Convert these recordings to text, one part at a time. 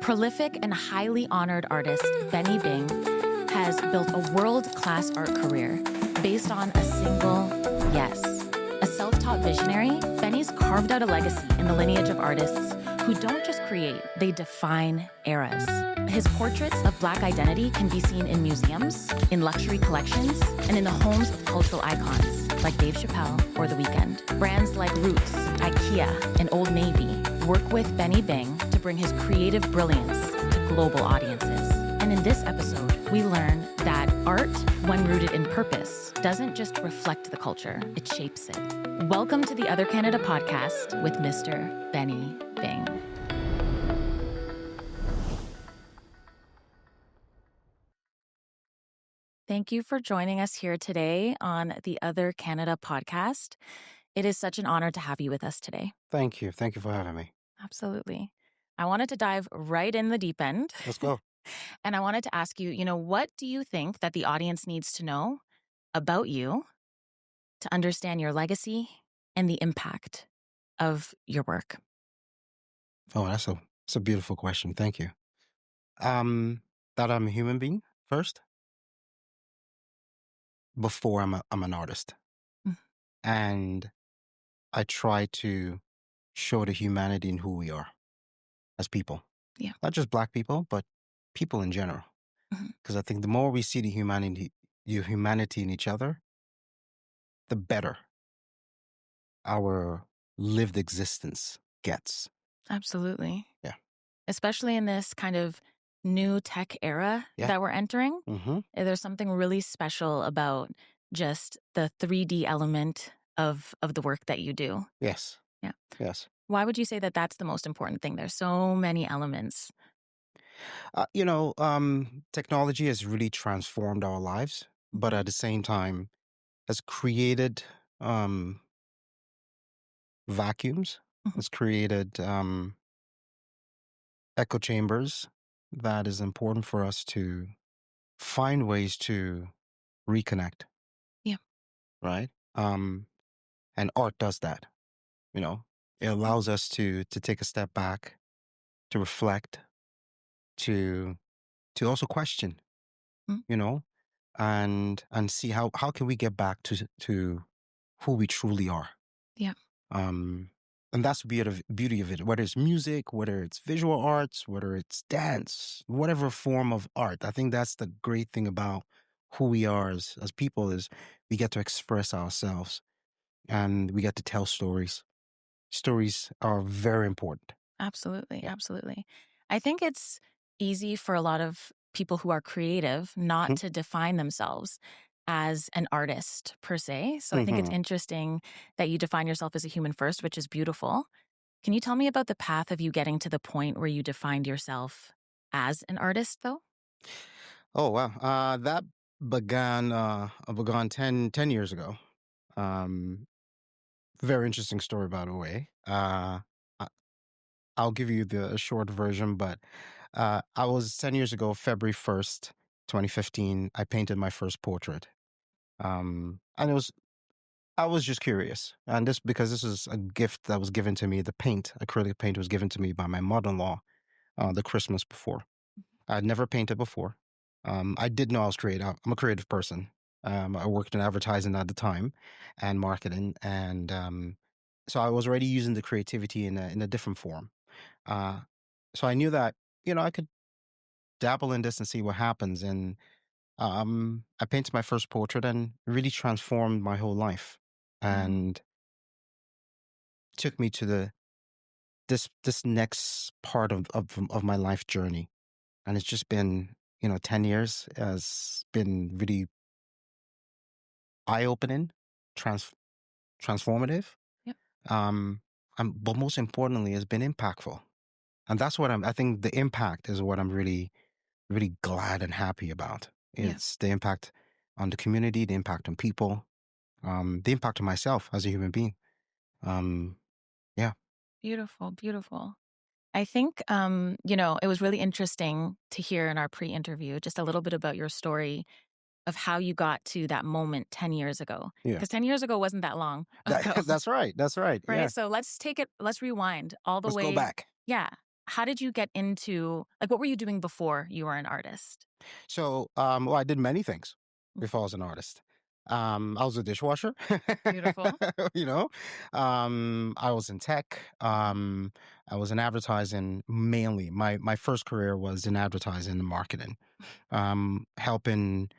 Prolific and highly honored artist Benny Bing has built a world-class art career based on a single yes. A self-taught visionary, Benny's carved out a legacy in the lineage of artists who don't just create, they define eras. His portraits of Black identity can be seen in museums, in luxury collections, and in the homes of cultural icons like Dave Chappelle or The Weeknd. Brands like Roots, IKEA, and Old Navy work with Benny Bing to bring his creative brilliance to global audiences. And in this episode, we learn that art, when rooted in purpose, doesn't just reflect the culture, it shapes it. Welcome to the Other Canada podcast with Mr. Benny Bing. Thank you for joining us here today on the Other Canada podcast. It is such an honor to have you with us today. Thank you. Thank you for having me. Absolutely. I wanted to dive right in the deep end. Let's go. And I wanted to ask you, what do you think that the audience needs to know about you to understand your legacy and the impact of your work? Oh, that's a beautiful question. Thank you. That I'm a human being first, before I'm an artist. Mm. And I try to show the humanity in who we are as people. Yeah. Not just Black people, but people in general. Because I think the more we see the humanity in each other, the better our lived existence gets. Absolutely. Yeah. Especially in this kind of new tech era that we're entering. Mm-hmm. There's something really special about just the 3D element of the work that you do. Yes. Yeah. Yes. Why would you say that that's the most important thing? There's so many elements. Technology has really transformed our lives, but at the same time has created vacuums, has created echo chambers that is important for us to find ways to reconnect. Yeah. Right? And art does that. It allows us to take a step back, to reflect, to also question, Mm. and see how can we get back to who we truly are. Yeah. And that's the beauty of it, whether it's music, whether it's visual arts, whether it's dance, whatever form of art. I think that's the great thing about who we are as people is we get to express ourselves and we get to tell stories. Stories are very important. Absolutely. Absolutely. I think it's easy for a lot of people who are creative not to define themselves as an artist per se. So I think it's interesting that you define yourself as a human first, which is beautiful. Can you tell me about the path of you getting to the point where you defined yourself as an artist, though? Oh, wow. That began 10 years ago. Very interesting story, by the way. I'll give you the short version, but I was 10 years ago, February 1st, 2015, I painted my first portrait. And I was just curious. And because this was a gift that was given to me, acrylic paint was given to me by my mother-in-law the Christmas before. I'd never painted before. I did know I was creative. I'm a creative person. I worked in advertising at the time and marketing. And so I was already using the creativity in a different form. So I knew that, I could dabble in this and see what happens. And I painted my first portrait and really transformed my whole life and took me to this next part of my life journey. And it's just been, 10 years has been really eye-opening, transformative. Yep. But most importantly, has been impactful. And that's what I think the impact is what I'm really, really glad and happy about. It's the impact on the community, the impact on people, the impact on myself as a human being. Yeah. Beautiful, beautiful. I think, it was really interesting to hear in our pre-interview just a little bit about your story of how you got to that moment 10 years ago. Yeah. Because 10 years ago wasn't that long ago. That's right. That's right. Right? Yeah. So let's rewind all the Let's way. go back. Yeah. how did you get into, like, what were you doing before you were an artist? So, well, I did many things before I was an artist. I was a dishwasher, Beautiful. you know. I was in tech. I was in advertising mainly. My first career was in advertising and marketing, helping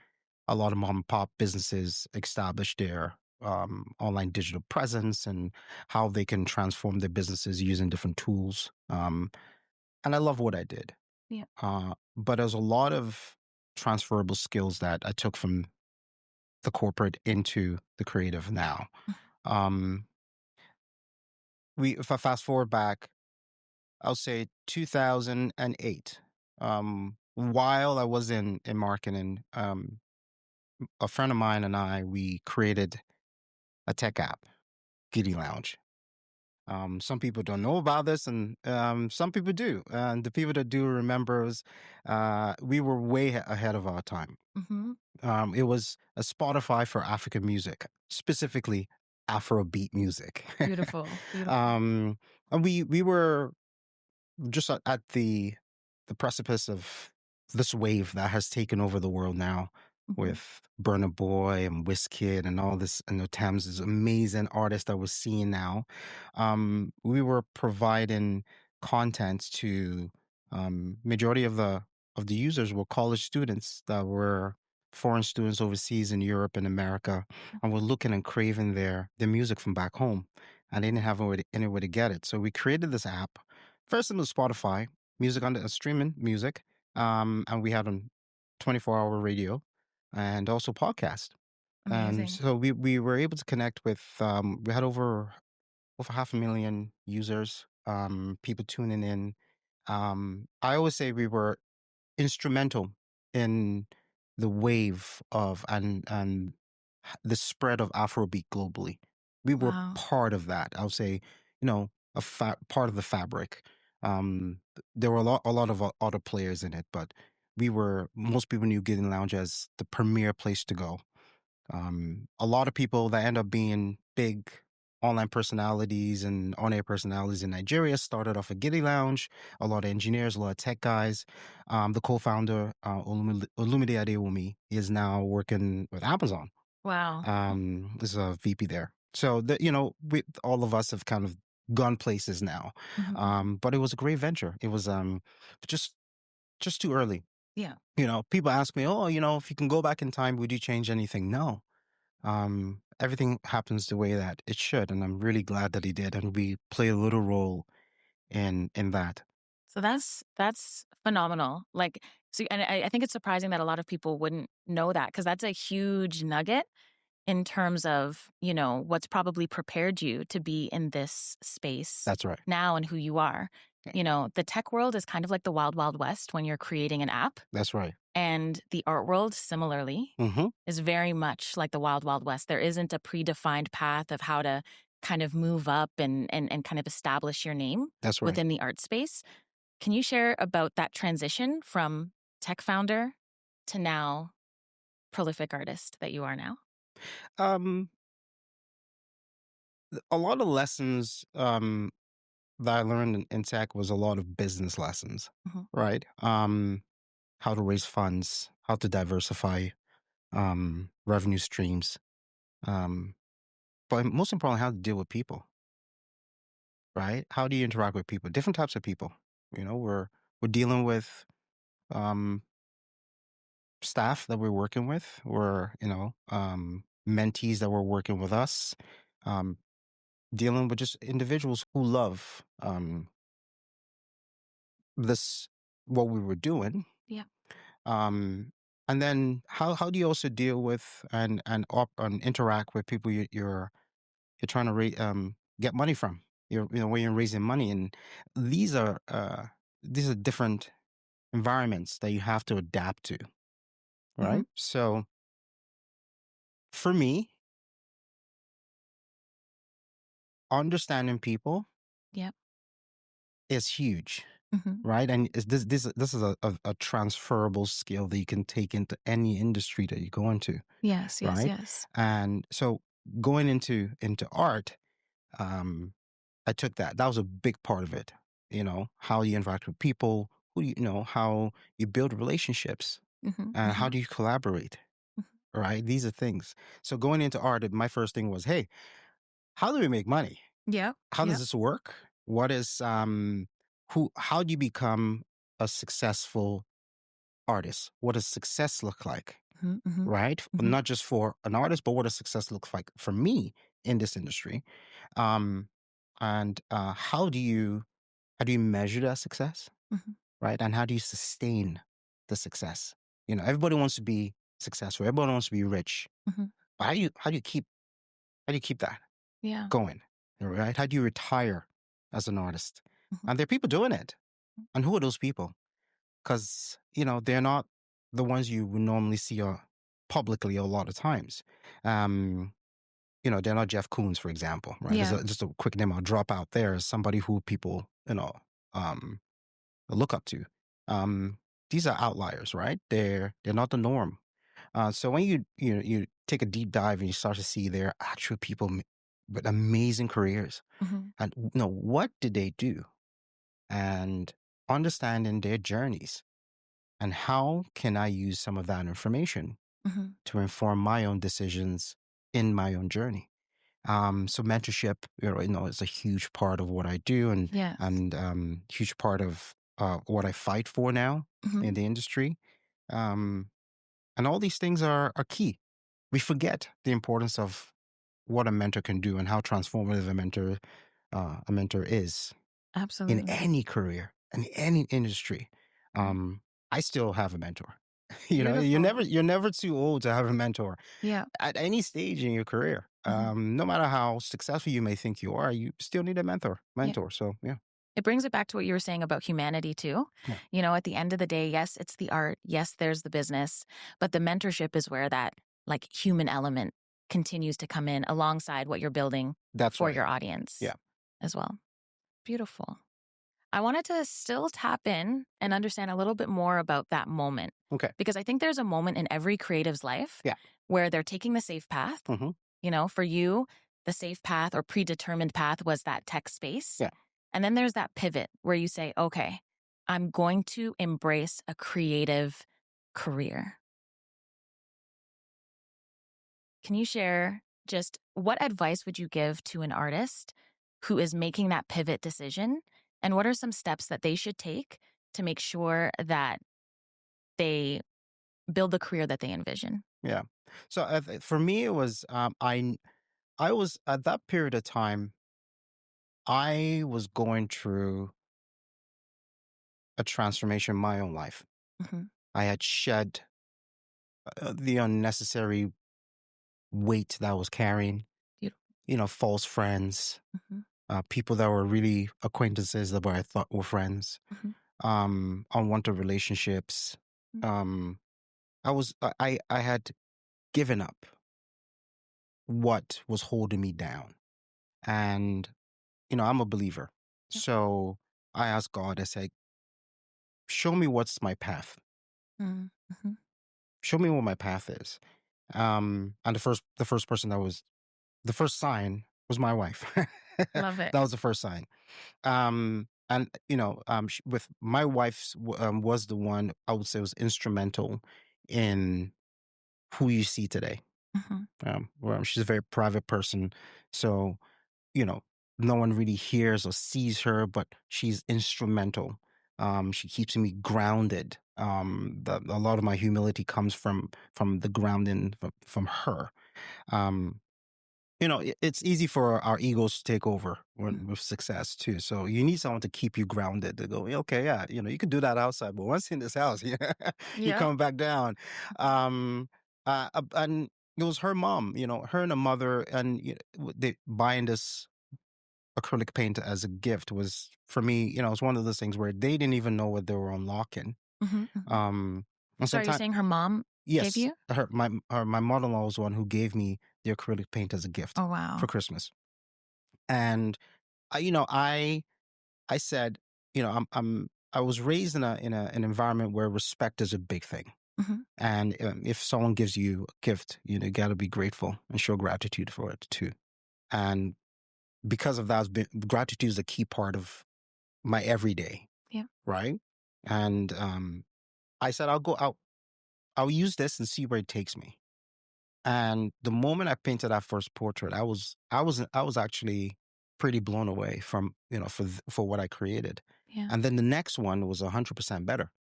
a lot of mom and pop businesses establish their online digital presence and how they can transform their businesses using different tools. And I love what I did. Yeah. But there's a lot of transferable skills that I took from the corporate into the creative now. Um, if I fast forward back, I'll say 2008. While I was in marketing, a friend of mine and we created a tech app, Giddy Lounge. Some people don't know about this, and some people do. And the people that do remember us, we were way ahead of our time. Mm-hmm. It was a Spotify for African music, specifically Afrobeat music. Beautiful. Beautiful. um, and we were just at the precipice of this wave that has taken over the world now Mm-hmm. with Burna Boy and Wizkid and all this, and the Thames is amazing artists that we're seeing now. We were providing content to majority of the users were college students that were foreign students overseas in Europe and America, and were looking and craving their music from back home, and they didn't have anywhere to get it. So we created this app. First, it was Spotify, music on the streaming music, and we had a 24-hour radio and also podcast. And Amazing. so we were able to connect with, we had over 500,000 users, people tuning in. I always say we were instrumental in the wave of and the spread of Afrobeat globally. We were Wow. part of that. I would say, part of the fabric. There were a lot of other players in it, but most people knew Getting Lounge as the premier place to go. A lot of people that end up being big online personalities and on-air personalities in Nigeria started off at Giddy Lounge. A lot of engineers, a lot of tech guys. The co-founder, Olumide Adewumi, is now working with Amazon. Wow. Is a VP there. So all of us have kind of gone places now. Mm-hmm. But it was a great venture. It was just just too early. Yeah. People ask me, oh, if you can go back in time, would you change anything? No. Everything happens the way that it should, and I'm really glad that he did, and we play a little role in that. So that's phenomenal. Like, so, and I think it's surprising that a lot of people wouldn't know that, because that's a huge nugget in terms of, what's probably prepared you to be in this space That's right. now and who you are. The tech world is kind of like the wild, wild west when you're creating an app. That's right. And the art world, similarly, Mm-hmm. is very much like the wild, wild west. There isn't a predefined path of how to kind of move up and kind of establish your name That's right. within the art space. Can you share about that transition from tech founder to now prolific artist that you are now? Um, a lot of lessons that I learned in tech was a lot of business lessons, Mhm. right? How to raise funds, how to diversify revenue streams, um, but most importantly, how to deal with people, right? How do you interact with people? Different types of people. We're dealing with um, staff that we're working with, or mentees that were working with us, um, dealing with just individuals who love this what we were doing. Yeah. And then how do you also deal with and interact with people you're trying to get money from? When you're raising money, and these are different environments that you have to adapt to, Mhm. right? So for me, understanding people Yep. is huge, Mhm. right? And this is a transferable skill that you can take into any industry that you go into, Yes, yes, right? yes. And so going into art, um, I took that. That was a big part of it. how you interact with people, how you build relationships, Mm-hmm. and how Mm-hmm. do you collaborate, right? These are things. So going into art, my first thing was, hey, how do we make money? Yep. How does Yep. this work? What is how do you become a successful artist? What does success look like? Mm-hmm. Mm-hmm. Right? Mm-hmm. Not just for an artist, but what does success look like for me in this industry? Um, and how do you measure that success? Mm-hmm. Right? And how do you sustain the success? Everybody wants to be successful. Everybody wants to be rich. Mm-hmm. But how do you keep that Yeah. going? Right? How do you retire as an artist? Mm-hmm. And there are people doing it. And who are those people? Because they're not the ones you would normally see publicly a lot of times. Um, they're not Jeff Koons, for example, right? Yeah. Just a quick name I'll drop out there as somebody who people um, look up to. Um, these are outliers, right? They're not the norm. So when you take a deep dive and you start to see there are actual people with amazing careers, Mm-hmm. and what did they do, and understanding their journeys, and how can I use some of that information Mm-hmm. to inform my own decisions in my own journey. So mentorship, is a huge part of what I do, and Yes. huge part of what I fight for now Mm-hmm. in the industry. Um, and all these things are key. We forget the importance of what a mentor can do and how transformative a mentor is in Absolutely. any career, in any industry. Yeah. I still have a mentor. You're Beautiful. never too old to have a mentor Yeah. at any stage in your career. Mm-hmm. No matter how successful you may think you are, you still need a mentor. Yeah. So yeah. It brings it back to what you were saying about humanity too. Yeah. At the end of the day, yes, it's the art. Yes, there's the business, but the mentorship is where that like human element continues to come in alongside what you're building That's for right. your audience Yeah. as well. Beautiful. I wanted to still tap in and understand a little bit more about that moment. Okay. Because I think there's a moment in every creative's life Yeah. where they're taking the safe path. Mm-hmm. For you, the safe path or predetermined path was that tech space. Yeah. And then there's that pivot where you say, okay, I'm going to embrace a creative career. Can you share just what advice would you give to an artist who is making that pivot decision? And what are some steps that they should take to make sure that they build the career that they envision? Yeah. So for me, it was I was at that period of time. I was going through a transformation in my own life. Mm-hmm. I had shed the unnecessary weight that I was carrying. Beautiful. False friends, Mm-hmm. people that were really acquaintances that I thought were friends. Mm-hmm. Unwanted relationships. Um, I had given up what was holding me down, and I'm a believer, Yep. so I asked God. I said, "Show me what's my path. Mm-hmm. Show me what my path is." And the first person the first sign was my wife. Love it. That was the first sign. And with my wife's was the one I would say was instrumental in who you see today. Mm-hmm. She's a very private person, so you know no one really hears or sees her, but she's instrumental. She keeps me grounded. A lot of my humility comes from the grounding from her. Um, it's easy for our egos to take over with success too. So you need someone to keep you grounded to go, okay, yeah, you can do that outside, but once in this house, you Yeah. come back down. Um, and it was her mom, her and a mother, and they buying this acrylic paint as a gift was for me, it's one of those things where they didn't even know what they were unlocking. Mm-hmm. Mm-hmm. Um, and So are you sometimes, saying her mom gave yes, you? my mother-in-law was the one who gave me the acrylic paint as a gift Oh, wow. for Christmas. And I said, I was raised in an environment where respect is a big thing. Mm-hmm. And if someone gives you a gift, you got to be grateful and show gratitude for it too. And because of that, gratitude is a key part of my everyday, Yeah. right? And I said, I'll use this and see where it takes me. And the moment I painted that first portrait, I was actually pretty blown away from, for what I created. Yeah. And then the next one was 100% better.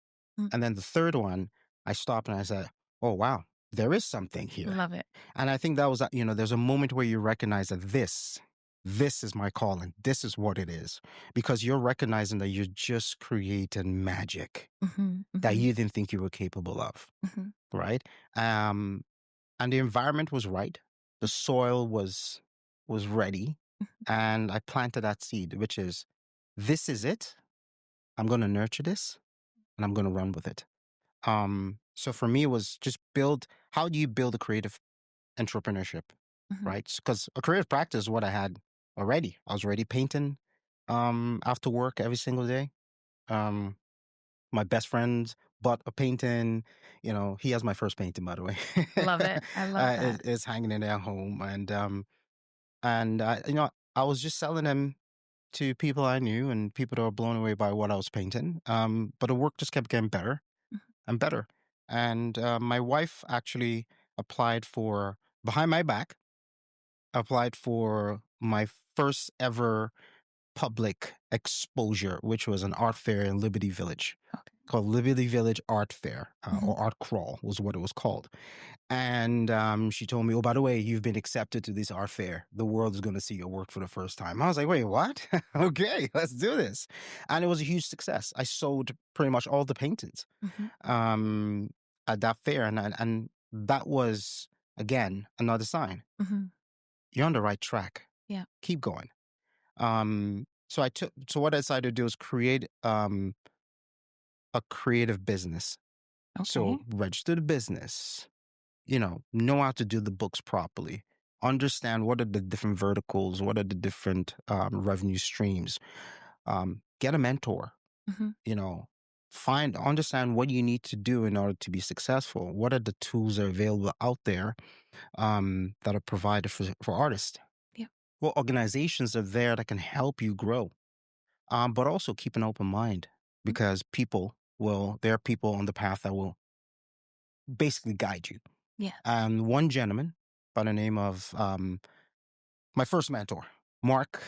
Mm. And then the third one, I stopped and I said, "Oh wow, there is something here." Love it. And I think that was, there's a moment where you recognize that this is my calling. This is what it is, because you're recognizing that you're just creating magic Mm-hmm. that Mm-hmm. you didn't think you were capable of, Mm-hmm. right? And the environment was right. The soil was ready, and I planted that seed, which is, this is it. I'm going to nurture this, and I'm going to run with it. So for me, it was just how do you build a creative entrepreneurship, Mm-hmm. right? Because a creative practice is what I had already. I was already painting after work every single day. Um, my best friend bought a painting. He has my first painting, by the way. Love it. I love that. It's hanging in their home, and I was just selling them to people I knew and people that were blown away by what I was painting. But the work just kept getting better and better. And my wife actually applied for, behind my back, applied for my first ever public exposure, which was an art fair in Liberty Village, Okay. called Liberty Village Art Fair, Mm-hmm. or Art Crawl was what it was called. And she told me, "Oh, by the way, you've been accepted to this art fair. The world is going to see your work for the first time." I was like, "Wait, what?" Okay, let's do this. And it was a huge success. I sold pretty much all the paintings Mm-hmm. um, at that fair. And that was, again, another sign. Mm-hmm. You're on the right track. Yeah. Keep going. So what I decided to do is create a creative business. So Okay. register the business, know how to do the books properly, understand what are the different verticals, what are the different revenue streams, get a mentor, Mm-hmm. understand what you need to do in order to be successful. What are the tools that are available out there that are provided for artists? Yeah. What organizations are there that can help you grow? But also keep an open mind, because there are people on the path that will basically guide you. Yeah. And one gentleman by the name of my first mentor, Mark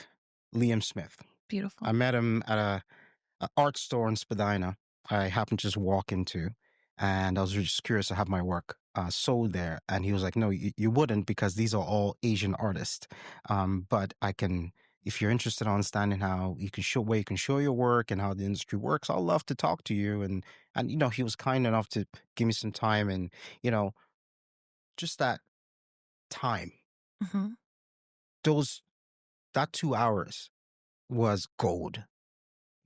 Liam Smith. Beautiful. I met him at a art store in Spadina. I happened to just walk into, and I was just curious to have my work sold there. And he was like, "No, you wouldn't, because these are all Asian artists. But I can, if you're interested in understanding how you can show, where you can show your work and how the industry works, I'd love to talk to you." And he was kind enough to give me some time, and you know, just that time, Mm-hmm. those that 2 hours was gold.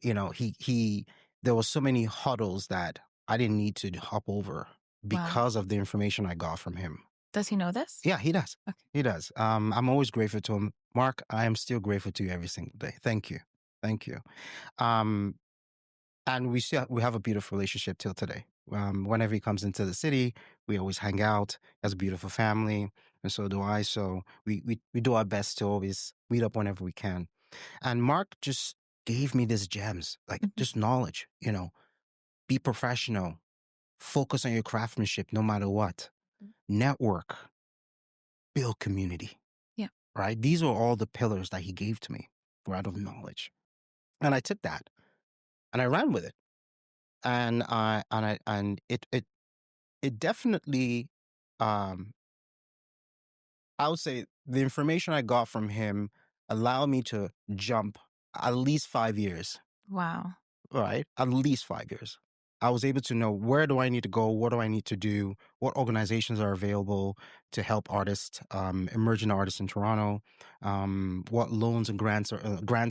He there was so many huddles that I didn't need to hop over Wow. because of the information I got from him. Does he know this? Yeah, he does. Okay. He does. I'm always grateful to him. Mark, I am still grateful to you every single day. Thank you. Thank you. Um, and we have a beautiful relationship till today. Whenever he comes into the city, we always hang out. He has a beautiful family, and so do I. So we do our best to always meet up whenever we can. And Mark just gave me these gems, like Mm-hmm. just knowledge, be professional, focus on your craftsmanship no matter what, network, build community, Yeah. right? These are all the pillars that he gave to me out of knowledge. And I took that and I ran with it. And it definitely, um, I would say the information I got from him allowed me to jump at least 5 years. Wow. Right? At least 5 years. I was able to know, where do I need to go? What do I need to do? What organizations are available to help artists, emerging artists in Toronto? What loans and grants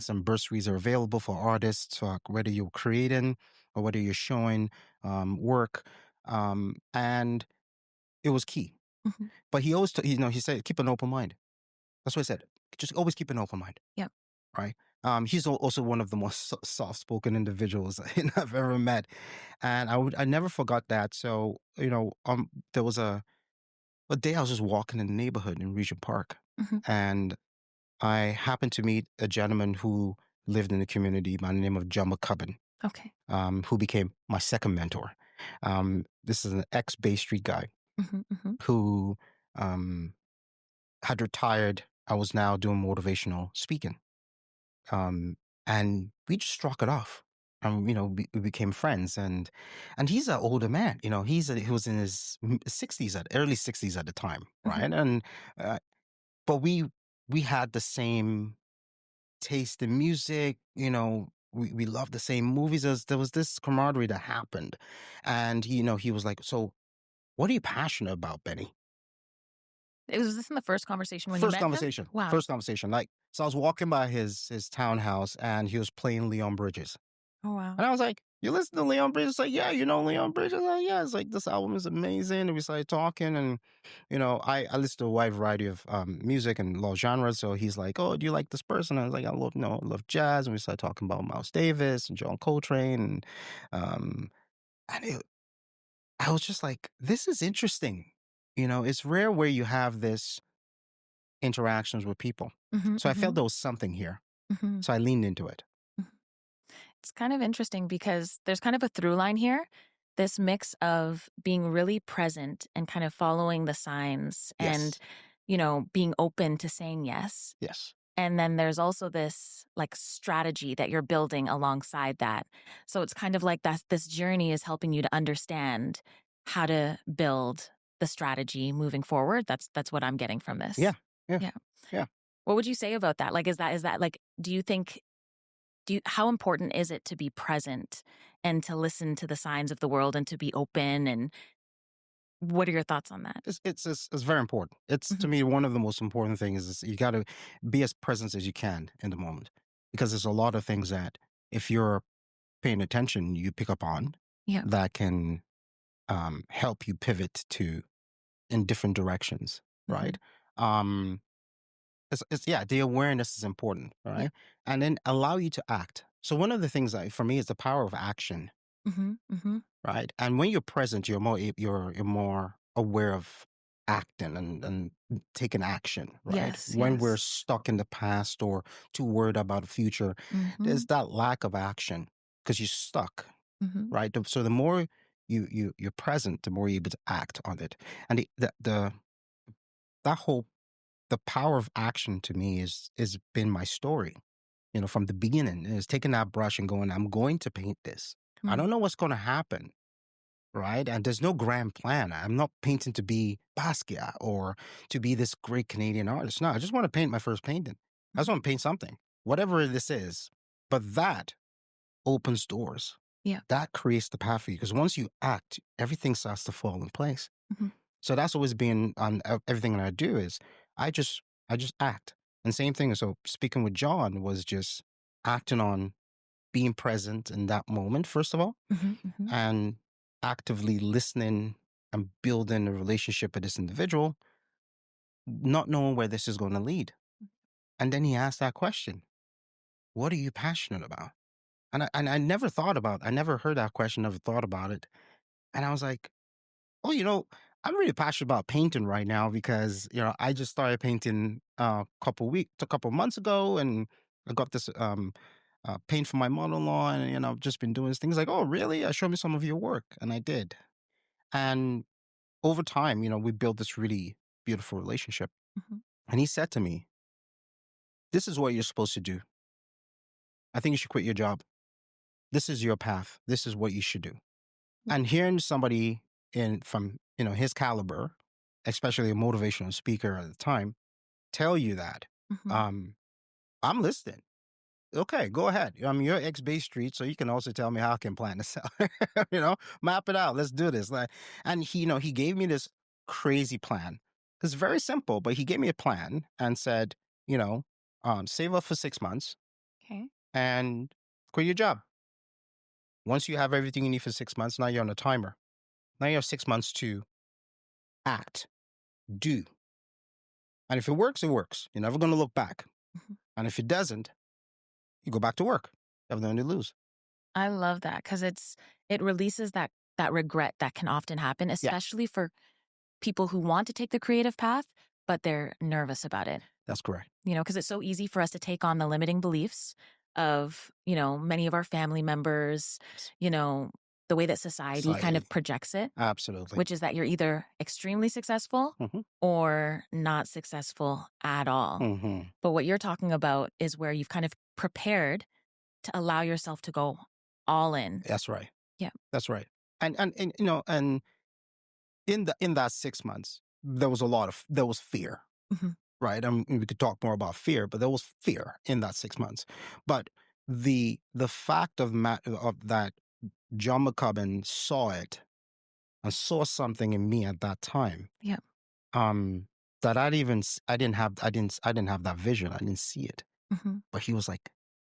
and bursaries are available for artists, whether you're creating or whether you're showing work. And it was key. Mm-hmm. But he said, keep an open mind. That's what he said. Just always keep an open mind. Yep. Right. He's also one of the most soft-spoken individuals I've ever met, and I never forgot that. So there was a day I was just walking in the neighborhood in Regent Park, Mm-hmm. and I happened to meet a gentleman who lived in the community by the name of John McCubbin, Okay. who became my second mentor. This is an ex-Bay Street guy Mm-hmm. who had retired. I was now doing motivational speaking. And we just struck it off. We became friends, and he's an older man. He was in his 60s, early 60s at the time, right? And uh, but we had the same taste in music. We loved the same movies. There was this camaraderie that happened, and he was like, "So, what are you passionate about, Benny?" Was this in the first conversation when you met him? Wow. First conversation. Like, so I was walking by his townhouse, and he was playing Leon Bridges. Oh, wow. And I was like, "You listen to Leon Bridges?" Like, "Yeah, you know Leon Bridges?" Like, "Yeah." It's like, "This album is amazing." And we started talking, and I listen to a wide variety of music and a lot of genres. So he's like, "Oh, do you like this person?" I was like, "I love, I love jazz." And we started talking about Miles Davis and John Coltrane, um, and I was just like, "This is interesting." It's rare where you have this interactions with people. So I felt there was something here. So I leaned into it. It's kind of interesting because there's kind of a through line here. This mix of being really present and kind of following the signs and, Yes. being open to saying yes. Yes. And then there's also this like strategy that you're building alongside that. So it's kind of like this journey is helping you to understand how to build the strategy moving forward. That's what I'm getting from this. Yeah. Yeah. Yeah. Yeah. What would you say about that? Like, is that like, how important is it to be present and to listen to the signs of the world and to be open? And what are your thoughts on that? It's very important. It's, to me, one of the most important things is you got to be as present as you can in the moment, because there's a lot of things that, if you're paying attention, you pick up on Yeah. that can help you pivot in different directions, right? Um, the awareness is important, right? Yeah. And then allow you to act. So one of the things that for me is the power of action, right? And when you're present, you're more aware of acting and taking action, right? Yes. When we're Yes. stuck in the past or too worried about the future, there's that lack of action because you're stuck, right? So the more you're present, the more you're able to act on it. And that whole the power of action to me is been my story. From the beginning, is taking that brush and going, "I'm going to paint this. I don't know what's going to happen." Right. And there's no grand plan. I'm not painting to be Basquiat or to be this great Canadian artist. No, I just want to paint my first painting. I just want to paint something, whatever this is. But that opens doors. Yeah. That creates the path for you. Because once you act, everything starts to fall in place. So that's always been on everything that I do is I just act. And same thing. So speaking with John was just acting on being present in that moment, first of all, and actively listening and building a relationship with this individual, not knowing where this is going to lead. And then he asked that question, "What are you passionate about?" And I never I never heard that question, never thought about it. And I was like, "Oh, I'm really passionate about painting right now because, I just started painting a couple months ago, and I got this paint for my mother-in-law, and, I've just been doing this things." Like, "Oh, really? Show me some of your work." And I did. And over time, we built this really beautiful relationship. And he said to me, "This is what you're supposed to do. I think you should quit your job. This is your path. This is what you should do." And hearing somebody from, his caliber, especially a motivational speaker at the time, tell you that, um, I'm listening. Okay, go ahead. You're ex-Bay Street, so you can also tell me how I can plan this out. Map it out. Let's do this. And he gave me this crazy plan. It's very simple, but he gave me a plan and said, save up for 6 months Okay. and quit your job. Once you have everything you need for 6 months, now you're on a timer. Now you have 6 months to act, do. And if it works, it works. You're never going to look back. And if it doesn't, you go back to work. You have nothing to lose. I love that because it releases that regret that can often happen, especially for people who want to take the creative path, but they're nervous about it. That's correct. Because it's so easy for us to take on the limiting beliefs of, many of our family members, you know, the way that society kind of Society. projects it, Absolutely. which is that you're either extremely successful Hmm. or not successful at all. Hmm. But what you're talking about is where you've kind of prepared to allow yourself to go all in. That's right. Yeah. That's right. And and in that 6 months, there was fear, Hmm. right? We could talk more about fear, but there was fear in that 6 months. But the fact of that John McCubbin saw it and saw something in me at that time, Yeah. um, that I didn't have that vision. I didn't see it. Hmm. But he was like,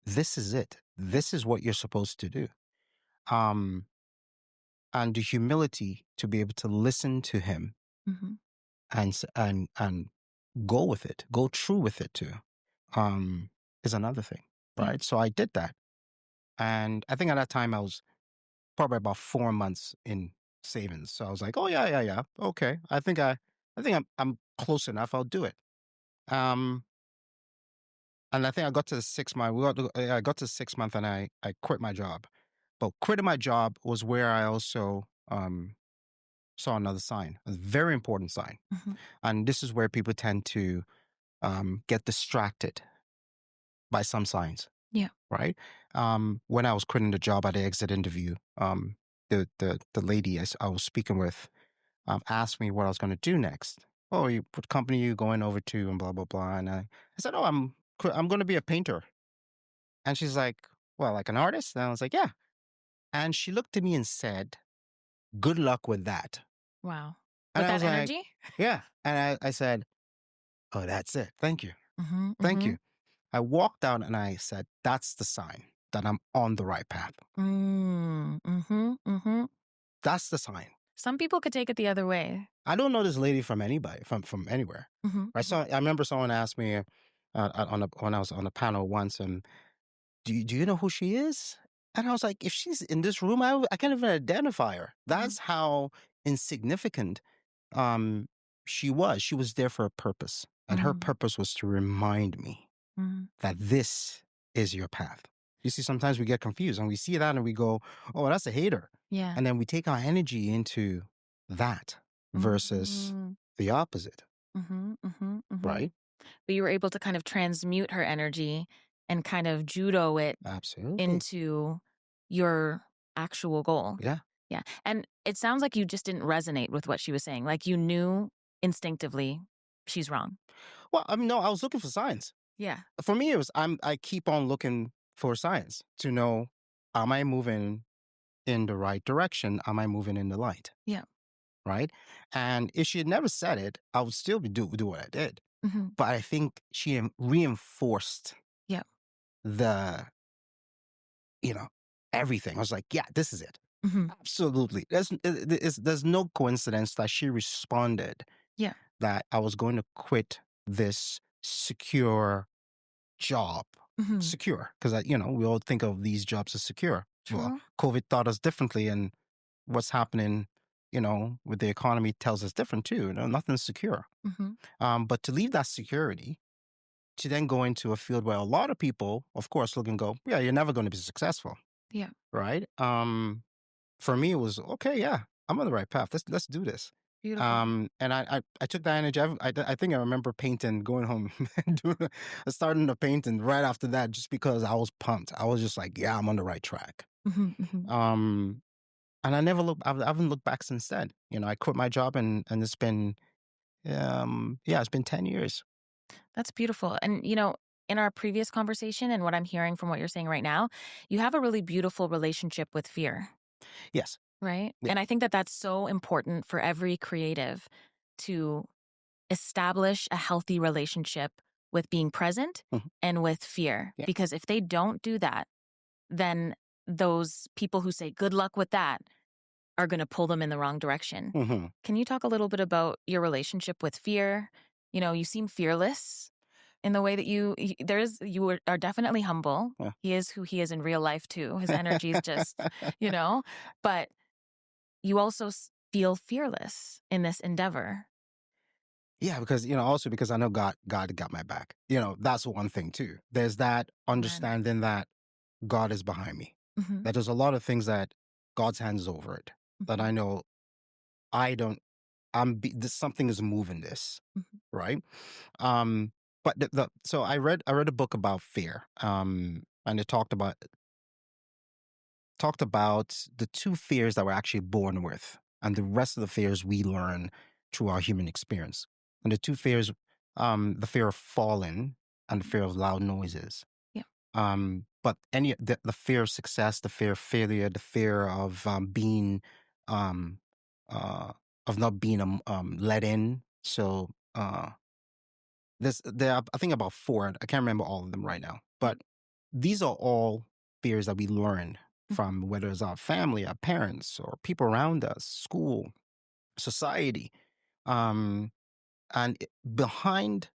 "This is it. This is what you're supposed to do." Um, and the humility to be able to listen to him Hmm. and go with it, go through with it too, um, is another thing, Yeah. right? So I did that, and I think at that time I was probably about 4 months in savings. So I was like, "Oh yeah, yeah, yeah, okay. I think I'm close enough. I'll do it." Um, and I think I got to the 6 month. I got to 6 month, and I quit my job. But quitting my job was where I also saw another sign, a very important sign. Hmm. And this is where people tend to get distracted by some signs, Yeah. right? When I was quitting the job at the exit interview, the lady I was speaking with asked me what I was going to do next. Oh, what company are you going over to, and blah blah blah. And I said, oh, I'm going to be a painter. And she's like, well, like an artist? And I was like, yeah. And she looked at me and said, good luck with that. Wow. And With I that was like, energy? yeah. And I said, oh, that's it. Thank you. Hmm. Thank Hmm. you. I walked out and I said, that's the sign that I'm on the right path. Mm-hmm. Mm-hmm. That's the sign. Some people could take it the other way. I don't know this lady from anybody, from anywhere. Hmm. Right. So I remember someone asked me when I was on a panel once, and do you know who she is? And I was like, if she's in this room, I can't even identify her. That's how insignificant um, she was. She was there for a purpose. And her Mm-hmm. purpose was to remind me that this is your path. You see, sometimes we get confused and we see that and we go, oh, that's a hater. Yeah. And then we take our energy into that versus Mm-hmm. the opposite, Mm-hmm. Mm-hmm. right? But you were able to kind of transmute her energy and kind of judo it Absolutely. into your actual goal. Yeah. Yeah. And it sounds like you just didn't resonate with what she was saying. Like you knew instinctively she's wrong. Well, I mean, no, I was looking for signs. Yeah. For me, I keep on looking for signs to know, am I moving in the right direction? Am I moving in the light? Yeah. Right. And if she had never said it, I would still do what I did. Mm-hmm. But I think she reinforced Yeah. the, everything. I was like, yeah, this is it. Mm-hmm. Absolutely. There's no coincidence that she responded Yeah. that I was going to quit this secure job. Mm-hmm. Secure, because we all think of these jobs as secure. Well, True. COVID taught us differently, and what's happening, with the economy tells us different too. Nothing's secure. Mm-hmm. But to leave that security to then go into a field where a lot of people, of course, look and go, yeah, you're never going to be successful, Yeah. right? For me, it was okay. Yeah, I'm on the right path. Let's do this. Beautiful. And I took that energy. I think I remember painting, going home and starting the painting right after that, just because I was pumped. I was just like, yeah, I'm on the right track. Mm-hmm. Mm-hmm. And I haven't looked back since then. I quit my job and it's been, it's been 10 years. That's beautiful. And, in our previous conversation and what I'm hearing from what you're saying right now, you have a really beautiful relationship with fear. Yes. Right. Yeah. And I think that that's so important for every creative to establish a healthy relationship with being present Mhm. and with fear. Yeah. Because if they don't do that, then those people who say good luck with that are going to pull them in the wrong direction. Mm-hmm. Can you talk a little bit about your relationship with fear? You seem fearless in the way that you are definitely humble. Yeah. He is who he is in real life too. His energy is just, but you also feel fearless in this endeavor. Yeah, because also because I know God got my back. That's one thing too. There's that Amen. understanding that God is behind me. Hmm. That there's a lot of things that God's hands over it. That Hmm. I know I don't. Something is moving this, Hmm. right? Um, but so I read a book about fear. And it talked about the two fears that we're actually born with, and the rest of the fears we learn through our human experience. And the two fears, the fear of falling and the Hmm. fear of loud noises. Yeah. But the fear of success, the fear of failure, the fear of being, um, uh, of not being let in. So there are, I think, about four. I can't remember all of them right now, Yep. but these are all fears that we learn Hmm. from, whether it's our family, our parents, or people around us, school, society. Um, and behind,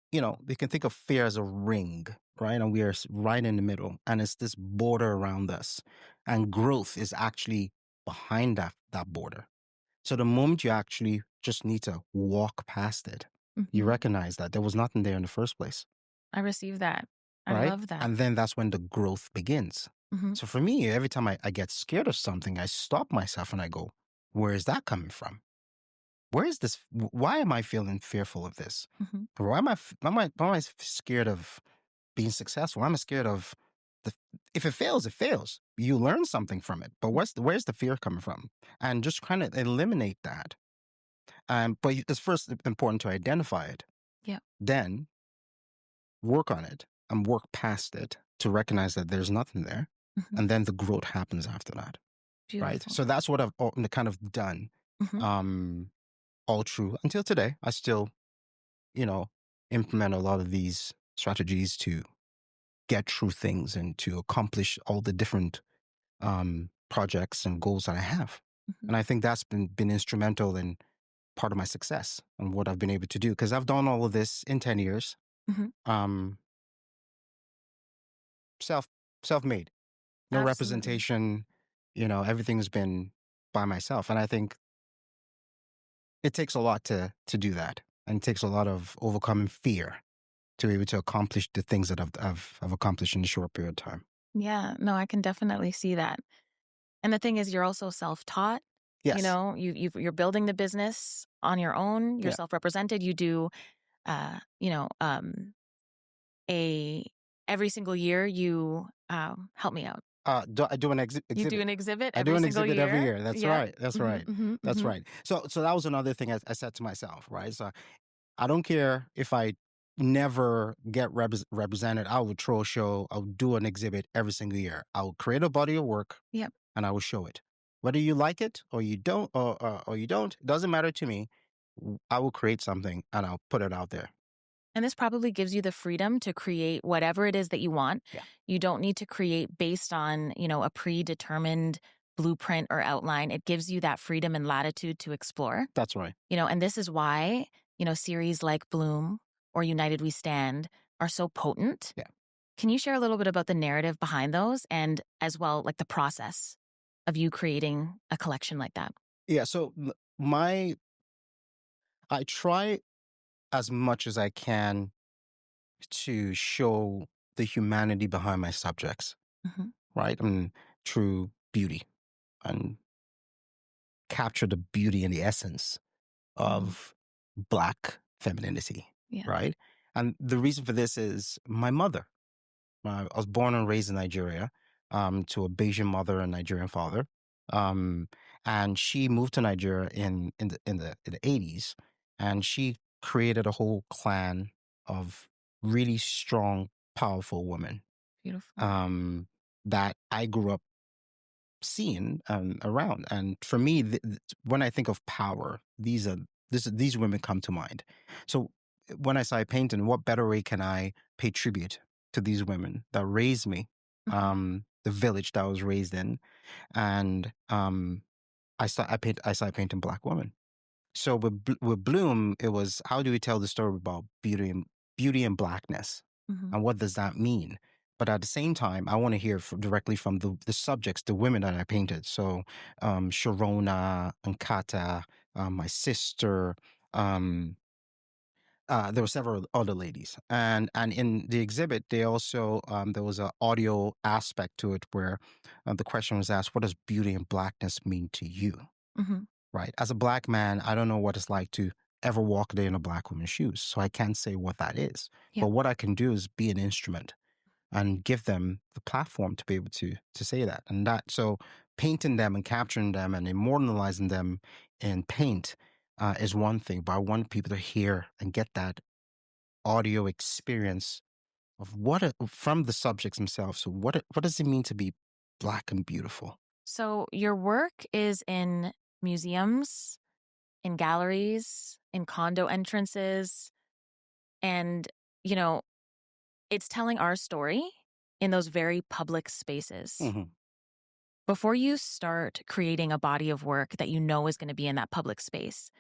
we can think of fear as a ring, right? And we are right in the middle, and it's this border around us, and growth is actually behind that border. So the moment you actually just need to walk past it, you Hmm. recognize that there was nothing there in the first place, I receive that. I right? love that. And then that's when the growth begins. Hmm. So for me, every time I get scared of something, I stop myself and I go, where is that coming from? Where is this? Why am I feeling fearful of this? Hmm. Or why am I scared of being successful? Why am I scared of the, if it fails, it fails. You learn something from it. But where's the fear coming from? And just kind of eliminate that. But it's first important to identify it. Yeah. Then work on it and work past it to recognize that there's nothing there. Hmm. And then the growth happens after that. Right. Beautiful. So that's what I've kind of done, Hmm. um, all through until today. I still, you know, implement a lot of these strategies to get through things and to accomplish all the different projects and goals that I have. Hmm. And I think that's been instrumental in part of my success and what I've been able to do, because I've done all of this in 10 years. Hmm. Um, self self-made, no Absolutely. representation, everything's been by myself. And I think it takes a lot to do that. And it takes a lot of overcoming fear to be able to accomplish the things that I've accomplished in a short period of time. Yeah. No, I can definitely see that. And the thing is, you're also self-taught. Yes. You're building the business on your own. You're Yeah. self-represented. You do, uh, you know, um, a every single year you help me out. I do an You do exhibit. an exhibit I do every an single exhibit every year. year. That's Yep. right. That's Hmm. right. Hmm. That's Hmm. right. So that was another thing I said to myself, right? So I don't care if I never get represented. I would throw a show. I'll do an exhibit every single year. I will create a body of work Yep. and I will show it. Whether you like it or you don't, or you don't, it doesn't matter to me. I will create something and I'll put it out there. And this probably gives you the freedom to create whatever it is that you want. Yeah, You don't need to create based on, a predetermined blueprint or outline. It gives you that freedom and latitude to explore. that's right. And this is why, series like Bloom or United We Stand are so potent. Yeah, Can you share a little bit about the narrative behind those and as well, like the process of you creating a collection like that? yeah. So I try as much as I can to show the humanity behind my subjects, Hmm. right? And true beauty, and capture the beauty and the essence Hmm. of Black femininity, Yeah. right? And the reason for this is my mother. I was born and raised in Nigeria, to a Bayesian mother and Nigerian father. Um, and she moved to Nigeria in the 80s, and she created a whole clan of really strong, powerful women, Beautiful. um, that I grew up seeing, around. And for me, when I think of power, these women come to mind. So when I say painting, what better way can I pay tribute to these women that raised me, Hmm. the village that I was raised in, and I started painting Black women. So with Bloom, it was, how do we tell the story about beauty and Blackness, Hmm. and what does that mean? But at the same time, I want to hear directly from the subjects, the women that I painted. So Sharona and Kata, my sister, um, There were several other ladies, and in the exhibit, they also there was an audio aspect to it where the question was asked, "What does beauty and blackness mean to you?" Hmm. Right? As a black man, I don't know what it's like to ever walk a day in a black woman's shoes, so I can't say what that is. Yeah. But what I can do is be an instrument and give them the platform to be able to say that, and that so painting them and capturing them and immortalizing them in paint is one thing, but I want people to hear and get that audio experience of from the subjects themselves. So what does it mean to be black and beautiful? So your work is in museums, in galleries, in condo entrances, and, you know, it's telling our story in those very public spaces. Hmm. Before you start creating a body of work that you know is going to be in that public space,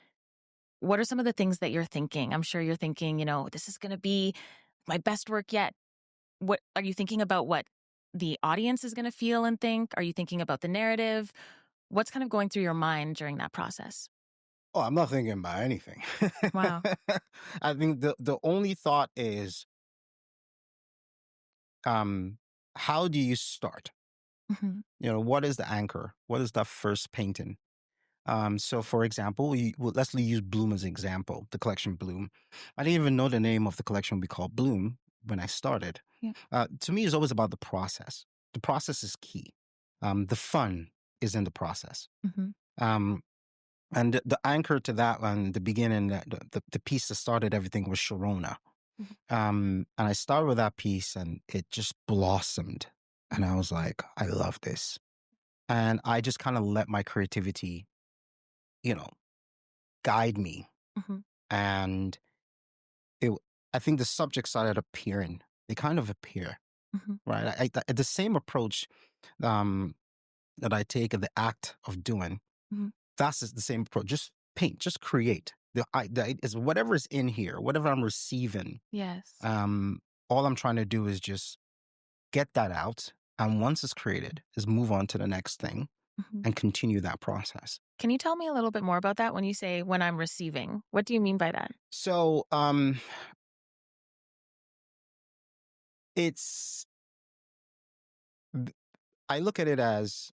what are some of the things that you're thinking? I'm sure you're thinking, this is going to be my best work yet. What are you thinking about what the audience is going to feel and think? Are you thinking about the narrative? What's kind of going through your mind during that process? Oh, I'm not thinking about anything. Wow. I think the only thought is, um, how do you start? Hmm. What is the anchor? What is that first painting? So, for example, let's use Bloom as an example, the collection Bloom. I didn't even know the name of the collection we call Bloom when I started. Yeah. To me, it's always about the process. The process is key. The fun is in the process. Hmm. Um, and the anchor to that one, the beginning, the piece that started everything was Sharona. And I started with that piece and it just blossomed. And I was like, I love this. And I just kind of let my creativity, you know, guide me. Hmm. And it, I think the subject started appearing. They kind of appear, Hmm. right? The same approach um, that I take in the act of doing, Hmm. that's the same approach. Just paint, just create. Is whatever is in here, whatever I'm receiving. Yes. Um, all I'm trying to do is just get that out. And once it's created, is move on to the next thing Hmm. and continue that process. Can you tell me a little bit more about that when you say when I'm receiving? What do you mean by that? So it's I look at it as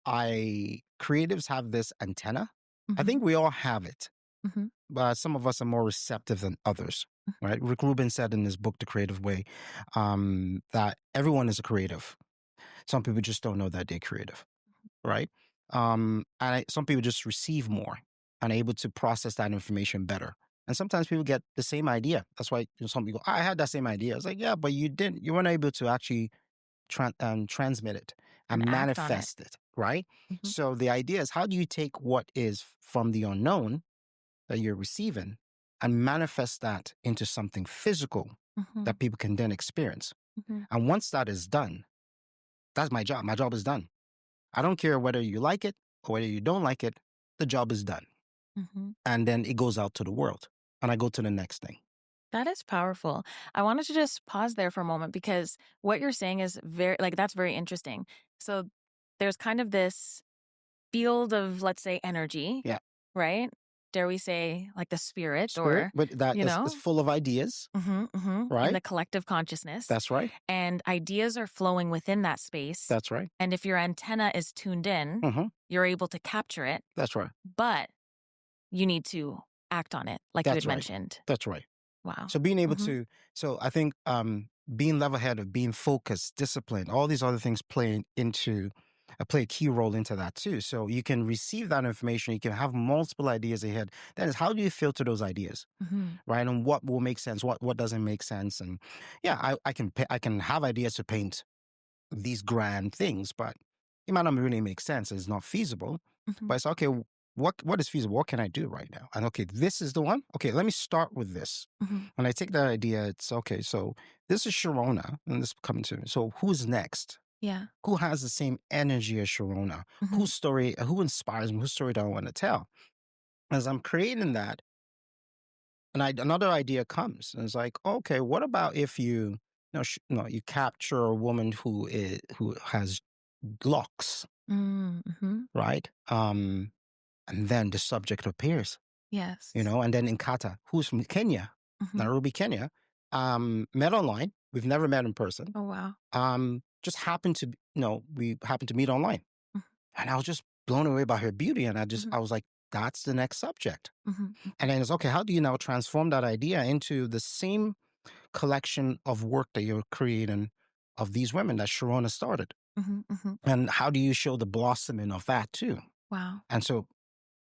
creatives have this antenna. I Hmm. think we all have it, Hmm. but some of us are more receptive than others. Right? Rick Rubin said in his book, The Creative Way, that everyone is a creative. Some people just don't know that they're creative, right? Some people just receive more and are able to process that information better. And sometimes people get the same idea. That's why some people go, I had that same idea. It's like, yeah, but you didn't. You weren't able to actually transmit it And and act on it. manifest it, right? Hmm. So the idea is, how do you take what is from the unknown that you're receiving and manifest that into something physical Hmm. that people can then experience? Hmm. And once that is done, that's my job. My job is done. I don't care whether you like it or whether you don't like it. The job is done. Hmm. And then it goes out to the world and I go to the next thing. That is powerful. I wanted to just pause there for a moment because what you're saying is that's very interesting. So there's kind of this field of, let's say, energy, Yeah. right? Dare we say, like the spirit Spirit, or, but that you is know, full of ideas, in the right? collective consciousness. That's right. And ideas are flowing within that space. That's right. And if your antenna is tuned in, Hmm. you're able to capture it, That's right. but you need to act on it, like you had That's right. mentioned. That's right. Wow. So being able Hmm. to, so I think being level-headed, being focused, disciplined, all these other things play a key role into that too. So you can receive that information, you can have multiple ideas ahead. Then it's how do you filter those ideas, Hmm. right? And what will make sense, what doesn't make sense, and yeah, I can have ideas to paint these grand things, but it might not really make sense. It's not feasible. Hmm. But it's okay. What is feasible? What can I do right now? And okay, this is the one. Okay, let me start with this. Hmm. When I take that idea, it's okay. So this is Sharona, and this coming to me. So who's next? Yeah. Who has the same energy as Sharona? Hmm. Whose story? Who inspires me? Whose story do I want to tell? As I'm creating that, another idea comes, and it's like, okay, what about if you capture a woman who has locks, Mm-hmm. right? And then the subject appears, Yes. and then in Kata, who's from Kenya? Nairobi, Kenya. Met online. We've never met in person. Oh, wow. Just happened to, we happened to meet online. And I was just blown away by her beauty. And I was like, that's the next subject. And then it's okay, how do you now transform that idea into the same collection of work that you're creating of these women that Sharona started? And how do you show the blossoming of that too? Wow. And so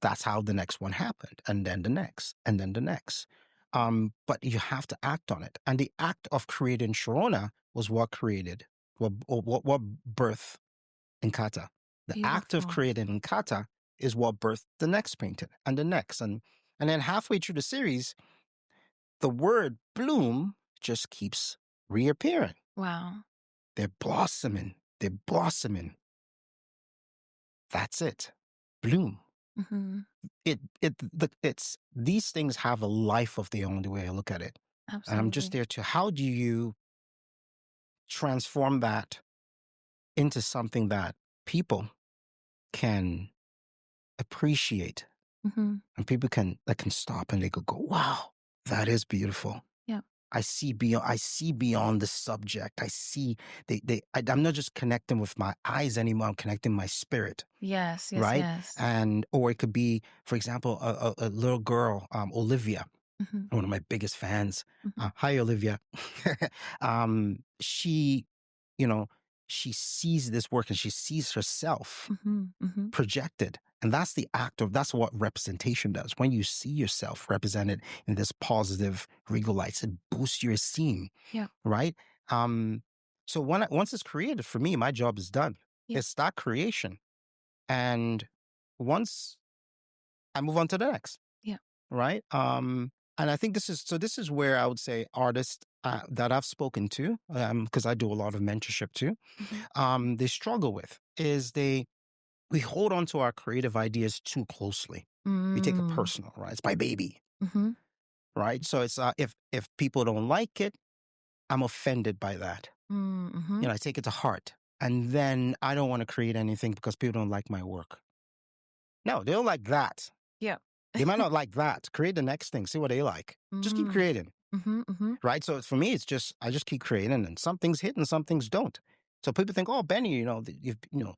that's how the next one happened. And then the next, and then the next. But you have to act on it. And the act of creating Sharona was what birthed Nkata. The act of Beautiful. creating Nkata is what birthed the next painting and the next. And then halfway through the series, the word bloom just keeps reappearing. Wow. They're blossoming. They're blossoming. That's it. Bloom. It's these things have a life of their own, the way I look at it. Absolutely. And I'm just there to, how do you transform that into something that people can appreciate, and people can stop and they could go, wow, that is beautiful. Yeah. I see beyond the subject. I see I'm not just connecting with my eyes anymore. I'm connecting my spirit. Yes. Right. Yes. And, or it could be, for example, a little girl, Olivia, one of my biggest fans. Hi, Olivia. She, she sees this work and she sees herself projected. And that's the that's what representation does. When you see yourself represented in this positive regal lights, it boosts your esteem. Yeah. Right. So once it's created, for me, my job is done. Yeah. It's that creation. And once I move on to the next. Yeah. Right. And I think this is where I would say artists that I've spoken to, because I do a lot of mentorship too, they struggle with is we hold on to our creative ideas too closely. We take it personal, right? It's my baby, right? So it's if people don't like it, I'm offended by that. I take it to heart, and then I don't want to create anything because people don't like my work. No, they don't like that. Yeah. They might not like that. Create the next thing. See what they like. Just keep creating. Right? So for me, it's just, I just keep creating, and some things hit and some things don't. So people think, oh, Benny, you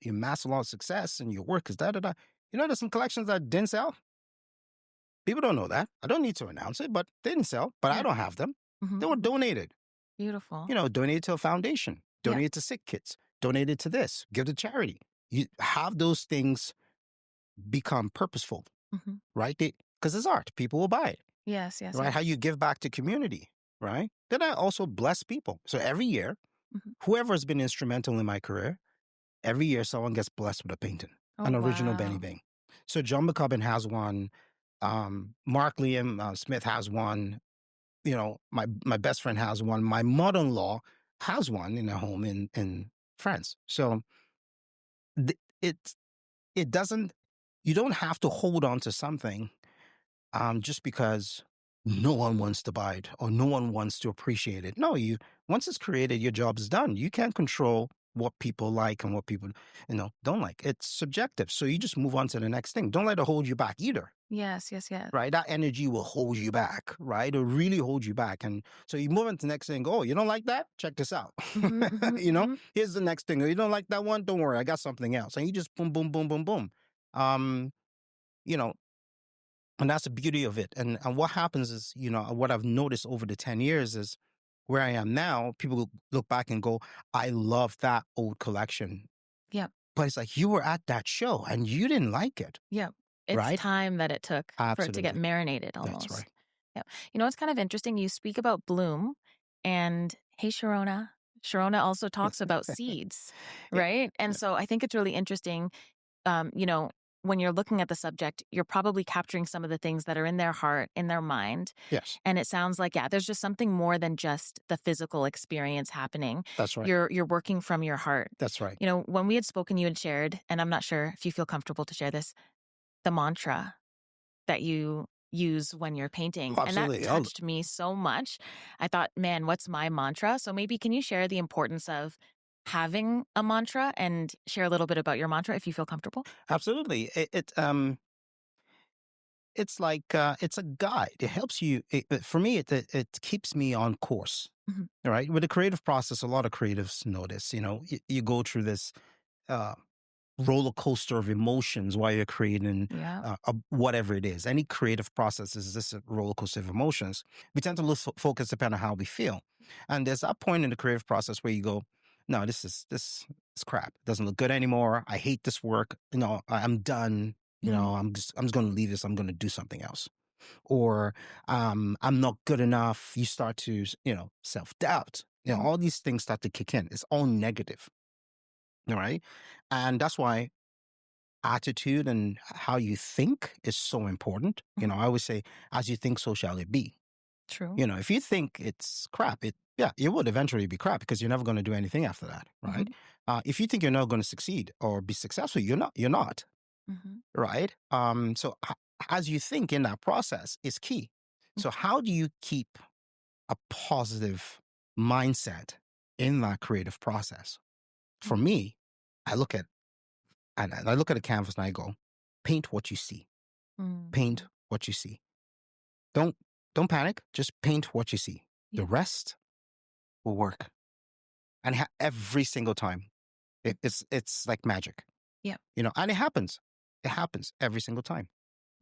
amassed a lot of success and your work is da-da-da. There's some collections that didn't sell. People don't know that. I don't need to announce it, but they didn't sell. But I don't have them. They were donated. Beautiful. Donated to a foundation. Donated to sick kids. Donated to this. Give to charity. You have those things become purposeful, right? Because it's art. People will buy it. Yes. Right? How you give back to community, right? Then I also bless people. So every year, whoever has been instrumental in my career, every year someone gets blessed with a painting, an original Benny Bing. So John McCubbin has one. Mark Liam Smith has one. My best friend has one. My mother-in-law has one in a home in France. So it doesn't. You don't have to hold on to something just because no one wants to buy it or no one wants to appreciate it. No, once it's created, your job is done. You can't control what people like and what people don't like. It's subjective. So you just move on to the next thing. Don't let it hold you back either. Yes. Right? That energy will hold you back, right? It'll really hold you back. And so you move on to the next thing. Oh, you don't like that? Check this out. Here's the next thing. You don't like that one? Don't worry. I got something else. And you just boom, boom, boom, boom, boom. And that's the beauty of it. And what happens is, what I've noticed over the 10 years is where I am now, people look back and go, I love that old collection. Yeah. But it's like, you were at that show and you didn't like it. Yeah. It's right? time that it took for it to get marinated almost. That's right. Yeah. It's kind of interesting. You speak about bloom and hey, Sharona. Sharona also talks about seeds, right? And so I think it's really interesting, when you're looking at the subject, you're probably capturing some of the things that are in their heart, in their mind. Yes. And it sounds like, there's just something more than just the physical experience happening. That's right. You're working from your heart. That's right. When we had spoken, you had shared, and I'm not sure if you feel comfortable to share this, the mantra that you use when you're painting. Oh, absolutely. And that touched me so much. I thought, man, what's my mantra? So maybe can you share the importance of having a mantra and share a little bit about your mantra if you feel comfortable? Absolutely. it's like it's a guide. It helps you. For me, it keeps me on course. Mhm. All right. With the creative process, a lot of creatives notice. You go through this uh, roller coaster of emotions while you're creating Yeah. whatever it is. Any creative process is this roller coaster of emotions. We tend to lose focus depending on how we feel, and there's that point in the creative process where you go, "No, this is crap. It doesn't look good anymore. I hate this work. I'm done. Mhm. I'm just going to leave this. I'm going to do something else." Or I'm not good enough. You start to self doubt. Mhm. All these things start to kick in. It's all negative, all right, and that's why attitude and how you think is so important. Mhm. I always say, as you think, so shall it be. True. If you think it's crap, it would eventually be crap because you're never going to do anything after that, right? Mhm. If you think you're not going to succeed or be successful, you're not, Mhm. right? So as you think in that process is key. Mm. So how do you keep a positive mindset in that creative process? For me, I look at and I look at a canvas and I go, paint what you see. Paint Mhm. what you see. Don't don't panic. Just paint what you see. The Yeah. rest will work. And every single time, Mm. it's like magic. Yeah. And it happens. It happens every single time.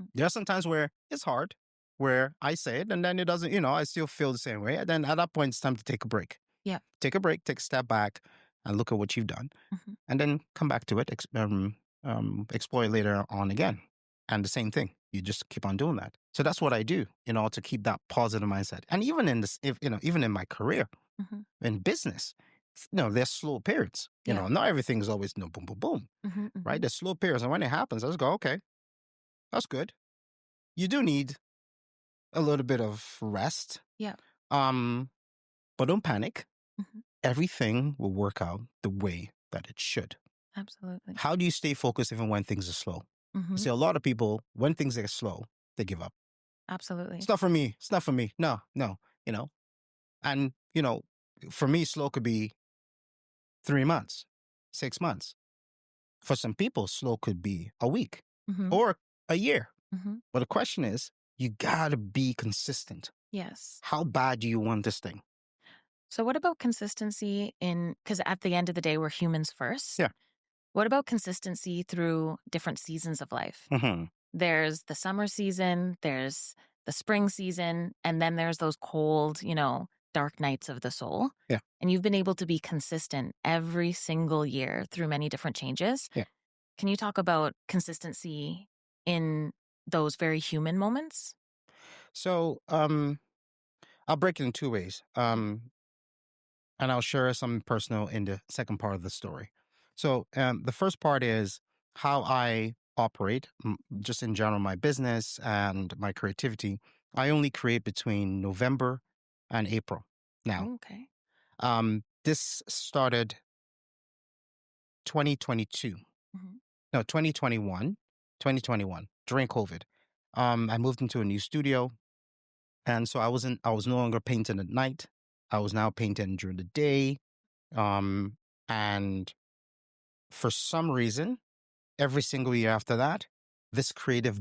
Mm. There are some times where it's hard, where I say it and then it doesn't. I still feel the same way. And then at that point, it's time to take a break. Yeah. Take a break. Take a step back, and look at what you've done, Mhm. and then come back to it. Explore it later on again. And the same thing. You just keep on doing that. So that's what I do, to keep that positive mindset. And even in this, if even in my career, Mhm. in business, there's slow periods. Yeah. Not everything is always boom, boom, boom, Mhm. right? Mhm. There's slow periods. And when it happens, I just go, okay, that's good. You do need a little bit of rest. Yeah. Um, but don't panic. Mhm. Everything will work out the way that it should. Absolutely. How do you stay focused even when things are slow? You Mhm. see, a lot of people, when things are slow, they give up. It's Absolutely. not for me. It's not for me. No, no, you know. And, for me, slow could be 3 months, 6 months. For some people, slow could be a week Mhm. or a year. Mhm. But the question is, you gotta be consistent. Yes. How bad do you want this thing? So what about consistency because at the end of the day, we're humans first. Yeah. What about consistency through different seasons of life? Hmm. There's the summer season, there's the spring season, and then there's those cold, dark nights of the soul. Yeah. And you've been able to be consistent every single year through many different changes. Yeah. Can you talk about consistency in those very human moments? So, I'll break it in two ways. And I'll share some personal in the second part of the story. So, the first part is how I operate, just in general, my business and my creativity. I only create between November and April. Now, Okay. this started 2022. Hmm. No, 2021 during COVID. I moved into a new studio, and so I was no longer painting at night. I was now painting during the day. Um, and for some reason, every single year after that, this creative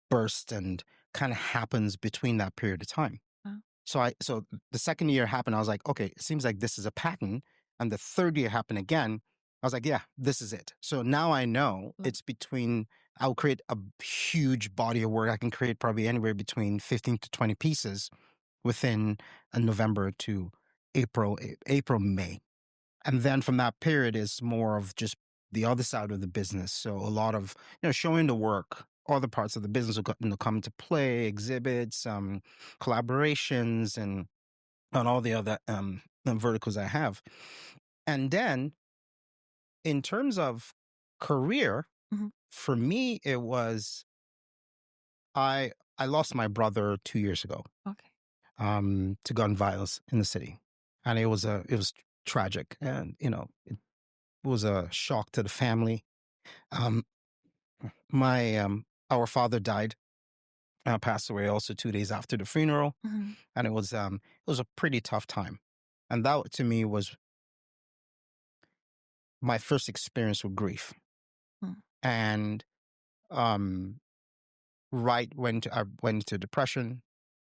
burst and kind of happens between that period of time. Wow. So the second year happened, I was like, okay, it seems like this is a pattern. And the third year happened again. I was like, yeah, this is it. So now I know Mm. it's between, I'll create a huge body of work. I can create probably anywhere between 15 to 20 pieces within November to April, May. And then from that period is more of just the other side of the business. So a lot of, showing the work, other parts of the business will come into play, exhibits, collaborations, and all the other verticals I have. And then in terms of career, Mhm. for me, it was, I lost my brother 2 years ago, Okay. to gun violence in the city. And it was tragic. And, it was a shock to the family. Um, my our father died, passed away also 2 days after the funeral, Mhm. and it was a pretty tough time, and that to me was my first experience with grief, Mm. and um, I went into depression,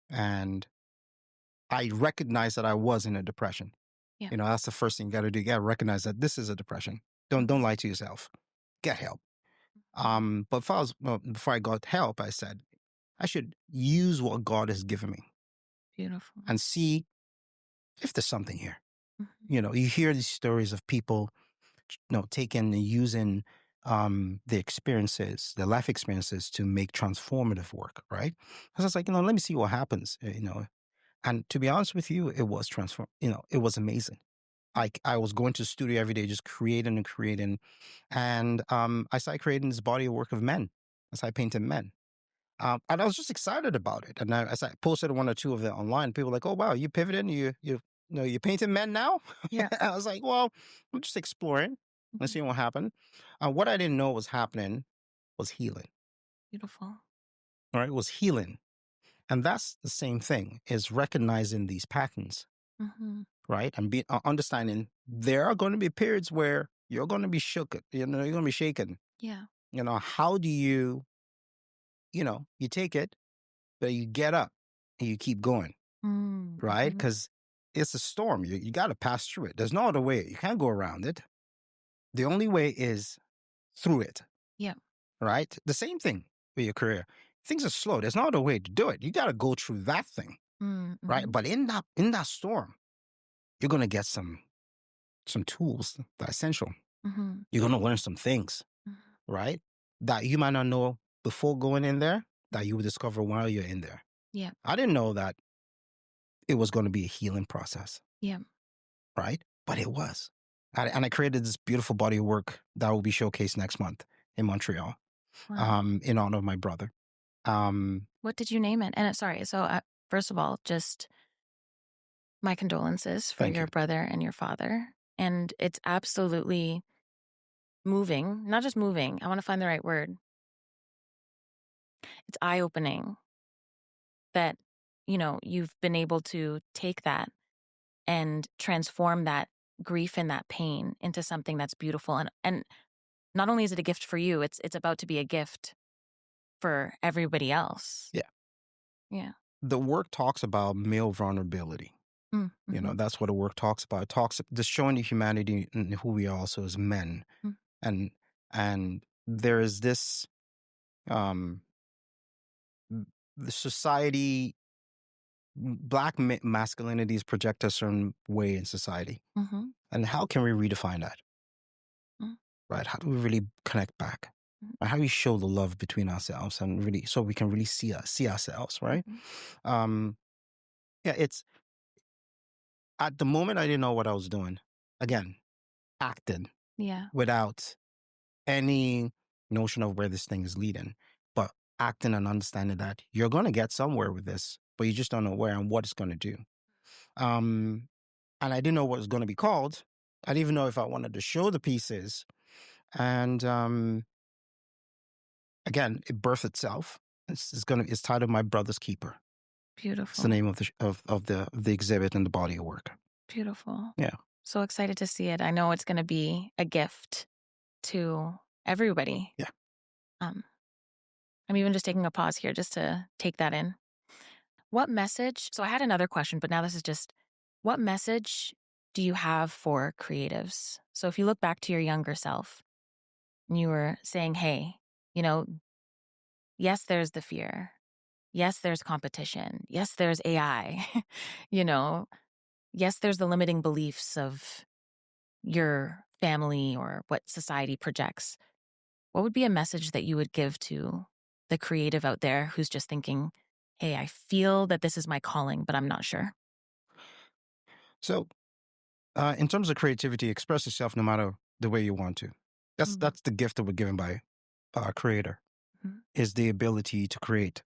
and I recognized that I was in a depression. Yeah. That's the first thing you got to do. You got to recognize that this is a depression. Don't lie to yourself. Get help. But before I got help, I said I should use what God has given me Beautiful. and see if there's something here. Mhm. You hear these stories of people, taking and using the experiences, the life experiences, to make transformative work, right? Because I was like, let me see what happens, And to be honest with you, it was it was amazing. I was going to the studio every day, just creating and creating. And I started creating this body of work of men. I started painting men. And I was just excited about it. And as I posted one or two of them online, people were like, "Oh wow, you pivoted, you're painting men now." Yeah. I was like, "Well, I'm just exploring and Mhm. seeing what happened." What I didn't know was happening was healing. Beautiful. All right, it was healing, and that's the same thing, is recognizing these patterns, Mhm. right, and be understanding there are going to be periods where you're going to be shook. You're going to be shaken. Yeah. How do you, you take it, but you get up and you keep going. Right? Mhm. Because it's a storm. You got to pass through it. There's no other way. You can't go around it. The only way is through it. Yeah. Right? The same thing with your career. Things are slow. There's no other way to do it. You got to go through that thing. Right? Mhm. But in that storm, you're gonna get some tools that are essential. Mhm. You're gonna learn some things, Mhm. right? That you might not know before going in there, that you will discover while you're in there. Yeah. I didn't know that it was going to be a healing process. Yeah. Right? But it was. And I created this beautiful body of work that will be showcased next month in Montreal, Wow. in honor of my brother. Um, What did you name it? And sorry. So, first of all, just my condolences for Thank your you. brother and your father. And it's absolutely moving, not just moving. I want to find the right word. It's eye opening that, you've been able to take that and transform that grief and that pain into something that's beautiful. And not only is it a gift for you, it's about to be a gift for everybody else. Yeah. Yeah. The work talks about male vulnerability. Mm-hmm. That's what the work talks about. It talks just showing the humanity and who we are also as men. Mm. And there is this um the society, black masculinity is projected a certain way in society. Mm-hmm. And how can we redefine that? Mm. Right? How do we really connect back? Right? How do we show the love between ourselves and really, so we can really see ourselves, right? Mm-hmm. Um, yeah, it's at the moment I didn't know what I was doing. Again, acting Yeah. without any notion of where this thing is leading, but acting and understanding that you're going to get somewhere with this, but you just don't know where and what it's going to do. Um, and I didn't know what it was going to be called. I didn't even know if I wanted to show the pieces. And again, it birthed itself. It's titled My Brother's Keeper. It's the Beautiful. name of the exhibit and the body of work. Beautiful. Yeah. So excited to see it. I know it's going to be a gift to everybody. Yeah. Um, I'm even just taking a pause here just to take that in. What message? So I had another question, but now this is just what message do you have for creatives? So if you look back to your younger self and you were saying, hey, you know, yes, there's the fear. Yes, there's competition. Yes, there's AI. you know, yes, there's the limiting beliefs of your family or what society projects. What would be a message that you would give to the creative out there who's just thinking, hey, I feel that this is my calling, but I'm not sure? So, in terms of creativity, express yourself no matter the way you want to. That's the gift that we're given by our Creator, Mhm. is the ability to create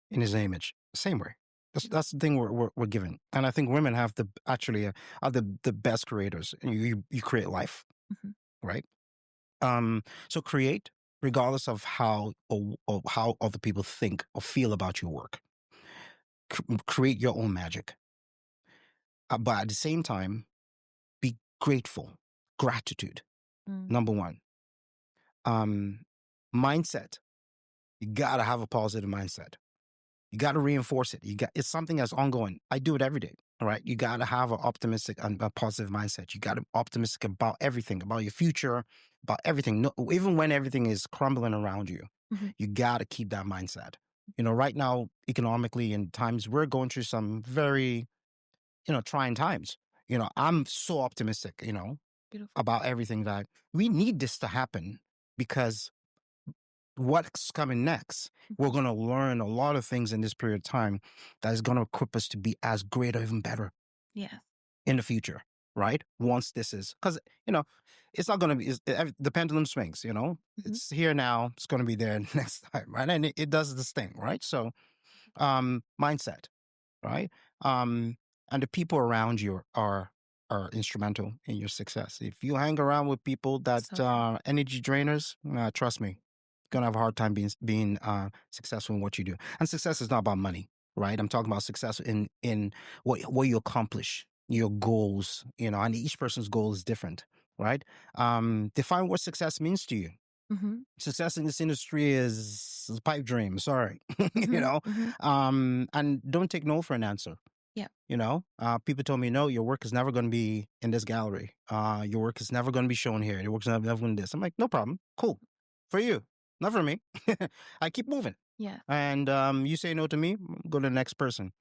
in His image. Same way. That's the thing we're given, and I think women have are the best creators. You create life, Mhm. right? So create regardless of or how other people think or feel about your work. Create your own magic, but at the same time, be grateful. Gratitude, Mm. number one. Mindset. You got to have a positive mindset. You got to reinforce it. It's something that's ongoing. I do it every day. All right. You got to have an optimistic and a positive mindset. You got to be optimistic about everything, about your future, about everything. No, even when everything is crumbling around you, you got to keep that mindset. Right now, economically, in times, we're going through some very, trying times. I'm so optimistic, Beautiful. about everything, that we need this to happen, because what's coming next, we're going to learn a lot of things in this period of time that is going to equip us to be as great or even better Yeah. in the future, right? Once this is, because, it's not going to be, the pendulum swings, it's here now, it's going to be there next time, right? And it does this thing, right? So, mindset, right? And the people around you are instrumental in your success. If you hang around with people that So true. are energy drainers, trust me, you're gonna have a hard time being successful in what you do. And success is not about money, right? I'm talking about success in what you accomplish, your goals, and each person's goal is different, right? Define what success means to you. Success in this industry is a pipe dream. Sorry, and don't take no for an answer. Yeah. People told me, no, your work is never going to be in this gallery. Your work is never going to be shown here. Your work's never going to this. I'm like, no problem. Cool. For you, not for me. I keep moving. Yeah. And you say no to me, go to the next person.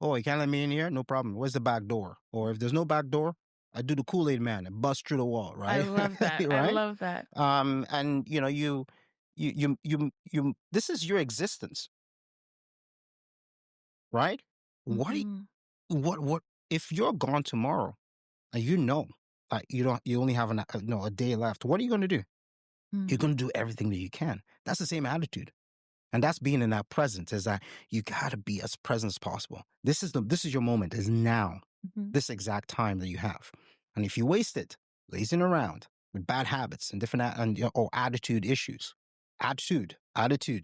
Oh, you can't let me in here? No problem. Where's the back door? Or if there's no back door, I do the Kool-Aid man and bust through the wall, right? I love that. I Right? love that. And you this is your existence, right? What if you're gone tomorrow and you only have a day left? What are you going to do? You're going to do everything that you can. That's the same attitude. And that's being in that presence, is that you got to be as present as possible. This is your moment, is now, this exact time that you have. And if you waste it lazing around with bad habits and different or attitude issues, attitude is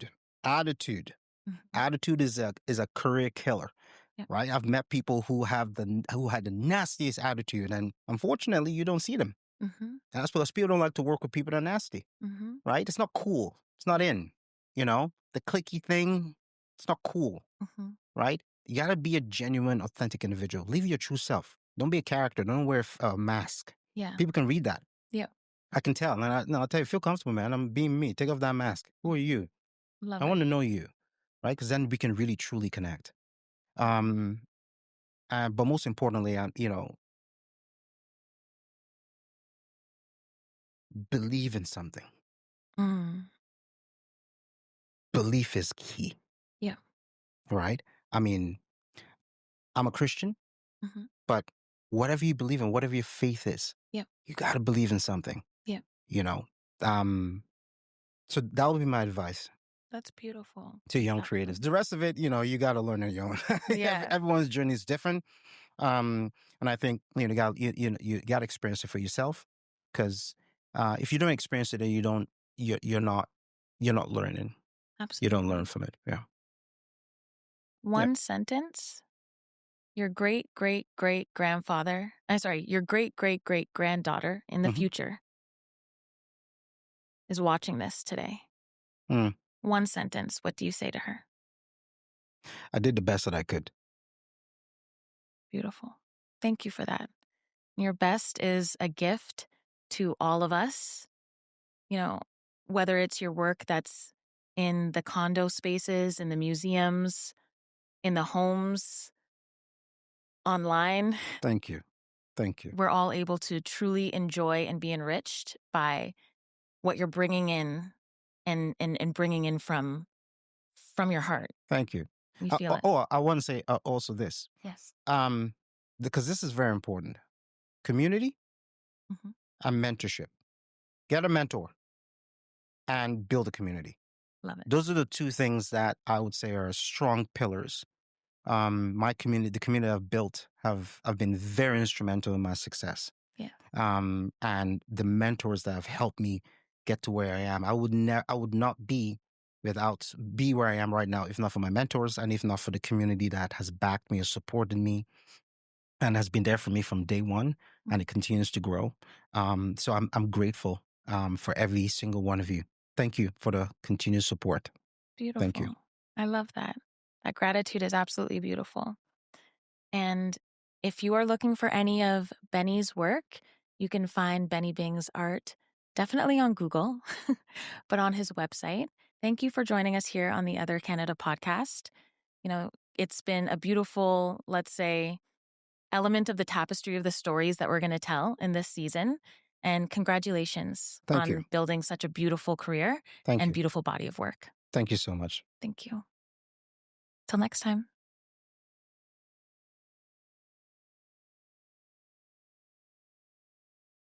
a career killer. Yeah. Right? I've met people who had the nastiest attitude, and unfortunately, you don't see them. And that's because people don't like to work with people that are nasty. Right? It's not cool. It's not in. The clicky thing. It's not cool. Right? You got to be a genuine, authentic individual. Live your true self. Don't be a character. Don't wear a mask. Yeah. People can read that. Yeah. I can tell. And I'll tell you, feel comfortable, man. I'm being me. Take off that mask. Who are you? Love I it. want to know you. Right? Because then we can really, truly connect. But most importantly, believe in something. Belief is key. Yeah. Right? I mean, I'm a Christian, but whatever you believe in, whatever your faith is, Yeah. you got to believe in something. Yeah. So that would be my advice That's beautiful. to young creatives. The rest of it, you got to learn on your own. Yeah. Everyone's journey is different. And I think, you got to experience it for yourself, because if you don't experience it, then you're not learning. Absolutely. You don't learn from it. Yeah. One sentence. Your great great great grandfather, your great great great granddaughter in the future is watching this today. One sentence. What do you say to her? I did the best that I could. Beautiful. Thank you for that. Your best is a gift to all of us. Whether it's your work that's in the condo spaces, in the museums, in the homes, online. Thank you. Thank you. We're all able to truly enjoy and be enriched by what you're bringing in and bringing in from your heart. Thank you. We feel it. Oh, I want to say also this. Yes. Because this is very important. Community and mentorship. Get a mentor and build a community. Love it. Those are the two things that I would say are strong pillars. My community, the community I've built, have been very instrumental in my success. Yeah. And the mentors that have helped me get to where I am. I would not be where I am right now if not for my mentors, and if not for the community that has backed me or supported me and has been there for me from day one, and it continues to grow. So I'm grateful for every single one of you. Thank you for the continued support. Thank you. Beautiful. I love that. That gratitude is absolutely beautiful. And if you are looking for any of Benny's work, you can find Benny Bing's art definitely on Google, but on his website. Thank you for joining us here on the Other Canada podcast. You know, it's been a beautiful, let's say, element of the tapestry of the stories that we're going to tell in this season. And congratulations Thank you. on building such a beautiful career Thank and you. beautiful body of work. Thank you so much. Thank you. Till next time.